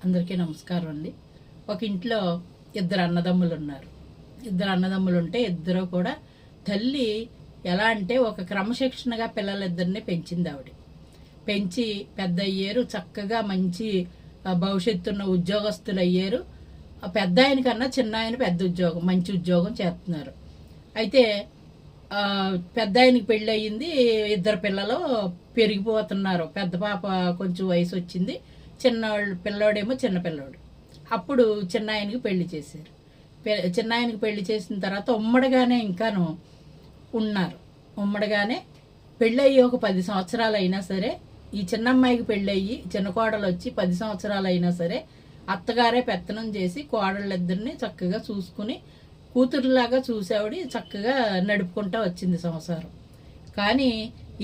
అందరికీ నమస్కారం అండి. ఒక ఇంట్లో ఇద్దరు అన్నదమ్ములు ఉన్నారు. ఇద్దరు అన్నదమ్ములు ఉంటే ఇద్దరు కూడా తల్లి ఎలా అంటే ఒక క్రమశిక్షణగా పిల్లలిద్దరిని పెంచింది ఆవిడ. పెంచి పెద్ద అయ్యారు, చక్కగా మంచి భవిష్యత్తున్న ఉద్యోగస్తులు అయ్యారు. పెద్ద ఆయన కన్నా చిన్న ఆయన పెద్ద ఉద్యోగం, మంచి ఉద్యోగం చేస్తున్నారు. అయితే పెద్ద ఆయనకి పెళ్ళి అయ్యింది, ఇద్దరు పిల్లలు పెరిగిపోతున్నారు. పెద్ద పాప కొంచెం వయసు వచ్చింది, పిల్లోడేమో చిన్న పిల్లోడు. అప్పుడు చిన్న ఆయనకి పెళ్లి చేశారు. చిన్న ఆయనకి పెళ్లి చేసిన తర్వాత ఉమ్మడిగానే ఇంకాను ఉన్నారు. ఉమ్మడిగానే పెళ్ళయ్యి ఒక 10 సంవత్సరాలు అయినా సరే, ఈ చిన్నమ్మాయికి పెళ్ళయ్యి చిన్న కోడలు వచ్చి 10 సంవత్సరాలు అయినా సరే అత్తగారే పెత్తనం చేసి కోడళ్ళిద్దరిని చక్కగా చూసుకుని కూతురులాగా చూసేవాడి చక్కగా నడుపుకుంటా వచ్చింది సంసారం. కానీ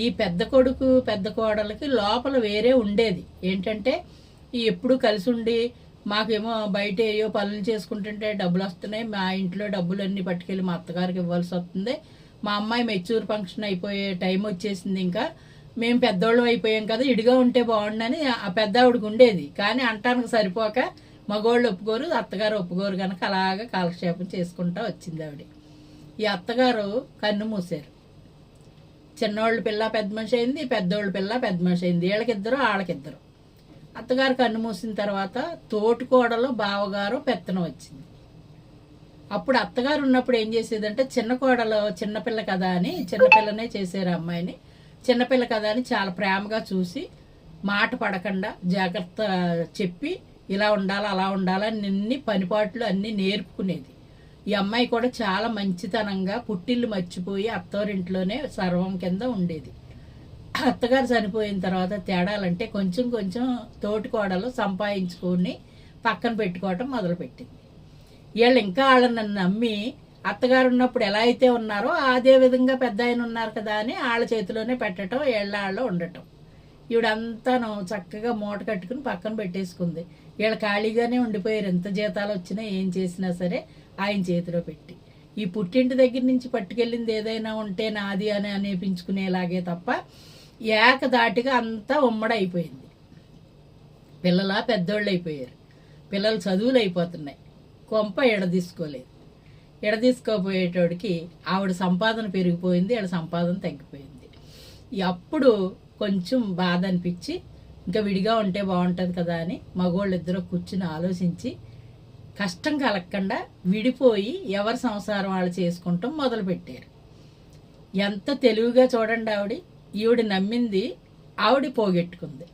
ఈ పెద్ద కొడుకు పెద్ద కోడలకి లోపల వేరే ఉండేది. ఏంటంటే ఈ ఎప్పుడు కలిసి ఉండి మాకేమో బయట ఏయో పనులు చేసుకుంటుంటే డబ్బులు వస్తున్నాయి, మా ఇంట్లో డబ్బులన్నీ పట్టుకెళ్ళి మా అత్తగారికి ఇవ్వాల్సి వస్తుంది, మా అమ్మాయి మెచ్యూర్ ఫంక్షన్ అయిపోయే టైం వచ్చేసింది, ఇంకా మేము పెద్దోళ్ళం అయిపోయాం కదా, ఇడిగా ఉంటే బాగుండని ఆ పెద్ద ఆవిడకి ఉండేది. కానీ అంటానికి సరిపోక మగోళ్ళు ఒప్పుకోరు, అత్తగారు ఒప్పుకోరు, కనుక అలాగా కాలక్షేపం చేసుకుంటా వచ్చింది ఆవిడ. ఈ అత్తగారు కన్ను మూసారు. చిన్నోళ్ళ పిల్ల పెద్ద మనిషి అయింది, పెద్దోళ్ళ పిల్ల పెద్ద మనిషి అయింది. వీళ్ళకిద్దరు వాళ్ళకిద్దరు. అత్తగారు కన్ను మూసిన తర్వాత తోటికోడలో బావగారు పెత్తనం వచ్చింది. అప్పుడు అత్తగారు ఉన్నప్పుడు ఏం చేసేదంటే చిన్న కోడలో చిన్నపిల్ల కదా అని చిన్నపిల్లనే చేశారు అమ్మాయిని. చిన్నపిల్ల కదా అని చాలా ప్రేమగా చూసి మాట పడకుండా జాగ్రత్త చెప్పి ఇలా ఉండాలి అలా ఉండాలని అన్ని పనిపాట్లు అన్నీ నేర్పుకునేది. ఈ అమ్మాయి కూడా చాలా మంచితనంగా పుట్టిల్లు మర్చిపోయి అత్తవారింట్లోనే సర్వం కింద ఉండేది. అత్తగారు చనిపోయిన తర్వాత తేడాలంటే కొంచెం కొంచెం తోటికోడలు సంపాదించుకొని పక్కన పెట్టుకోవటం మొదలుపెట్టింది. వీళ్ళు ఇంకా వాళ్ళని నమ్మి అత్తగారు ఉన్నప్పుడు ఎలా అయితే ఉన్నారో అదే విధంగా పెద్ద ఆయన ఉన్నారు కదా అని వాళ్ళ చేతిలోనే పెట్టడం, ఏళ్ళ ఉండటం. ఈవిడంతాను చక్కగా మూట కట్టుకుని పక్కన పెట్టేసుకుంది. వీళ్ళు ఖాళీగానే ఉండిపోయారు. ఎంత జీతాలు వచ్చినా ఏం చేసినా సరే ఆయన చేతిలో పెట్టి. ఈ పుట్టింటి దగ్గర నుంచి పట్టుకెళ్ళింది ఏదైనా ఉంటే నాది అని అనిపించుకునేలాగే తప్ప ఏకదాటిగా అంతా ఉమ్మడైపోయింది. పిల్లల పెద్దోళ్ళు అయిపోయారు, పిల్లలు చదువులు అయిపోతున్నాయి, కొంప ఎడదీసుకోలేదు. ఎడదీసుకోపోయేటోడికి ఆవిడ సంపాదన పెరిగిపోయింది, ఆవిడ సంపాదన తగ్గిపోయింది. అప్పుడు కొంచెం బాధ అనిపించి ఇంకా విడిగా ఉంటే బాగుంటుంది కదా అని మగోళ్ళిద్దరూ కూర్చుని ఆలోచించి కష్టం కలగకుండా విడిపోయి ఎవరి సంసారం వాళ్ళు చేసుకుంటాం మొదలుపెట్టారు. ఎంత తెలివిగా చూడండి ఈవిడ నమ్మింది ఆవిడ పోగొట్టుకుంది.